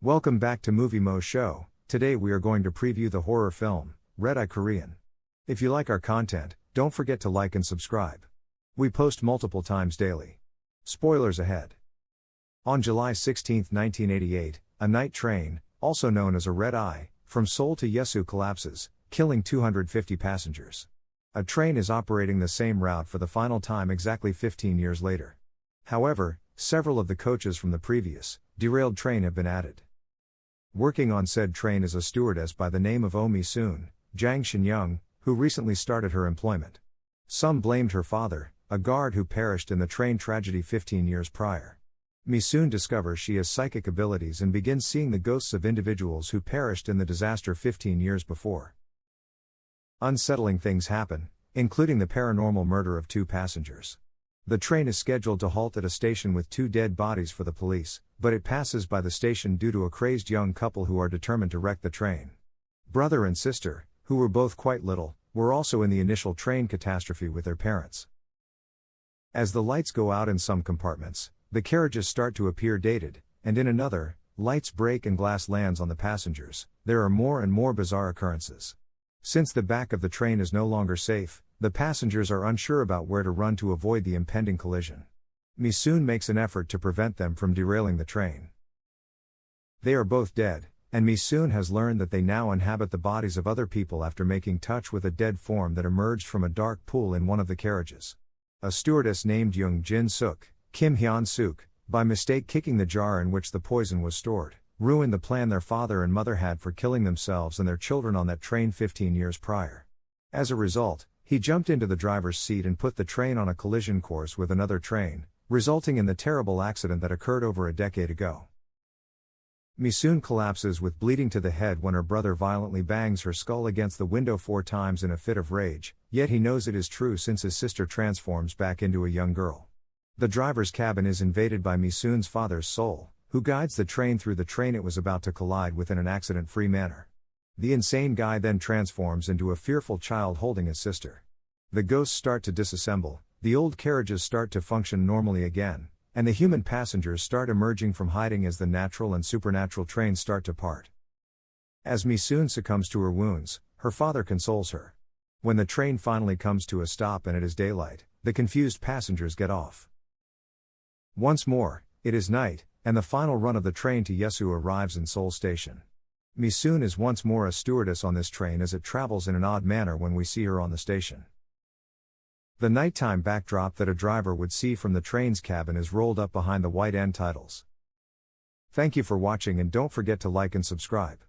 Welcome back to Movie Moshow. Today we are going to preview the horror film, Red Eye Korean. If you like our content, don't forget to like and subscribe. We post multiple times daily. Spoilers ahead. On July 16, 1988, a night train, also known as a red eye, from Seoul to Yeosu collapses, killing 250 passengers. A train is operating the same route for the final time exactly 15 years later. However, several of the coaches from the previous, derailed train have been added. Working on said train is a stewardess by the name of Oh Mi-soon, Jang Shin-young, who recently started her employment. Some blamed her father, a guard who perished in the train tragedy 15 years prior. Mi-soon discovers she has psychic abilities and begins seeing the ghosts of individuals who perished in the disaster 15 years before. Unsettling things happen, including the paranormal murder of 2 passengers. The train is scheduled to halt at a station with 2 dead bodies for the police, but it passes by the station due to a crazed young couple who are determined to wreck the train. Brother and sister, who were both quite little, were also in the initial train catastrophe with their parents. As the lights go out in some compartments, the carriages start to appear dated, and in another, lights break and glass lands on the passengers. There are more and more bizarre occurrences. Since the back of the train is no longer safe, the passengers are unsure about where to run to avoid the impending collision. Mi-soon makes an effort to prevent them from derailing the train. They are both dead, and Mi-soon has learned that they now inhabit the bodies of other people after making touch with a dead form that emerged from a dark pool in one of the carriages. A stewardess named Young Jin-suk, Kim Hyun-suk, by mistake kicking the jar in which the poison was stored, ruined the plan their father and mother had for killing themselves and their children on that train 15 years prior. As a result, he jumped into the driver's seat and put the train on a collision course with another train, resulting in the terrible accident that occurred over a decade ago. Mi-soon collapses with bleeding to the head when her brother violently bangs her skull against the window 4 times in a fit of rage, yet he knows it is true since his sister transforms back into a young girl. The driver's cabin is invaded by Mi-soon's father's soul, who guides the train through the train it was about to collide with in an accident-free manner. The insane guy then transforms into a fearful child holding his sister. The ghosts start to disassemble, the old carriages start to function normally again, and the human passengers start emerging from hiding as the natural and supernatural trains start to part. As Mi-soon succumbs to her wounds, her father consoles her. When the train finally comes to a stop and it is daylight, the confused passengers get off. Once more, it is night, and the final run of the train to Yeosu arrives in Seoul Station. Mi-soon is once more a stewardess on this train as it travels in an odd manner when we see her on the station. The nighttime backdrop that a driver would see from the train's cabin is rolled up behind the white end titles. Thank you for watching and don't forget to like and subscribe.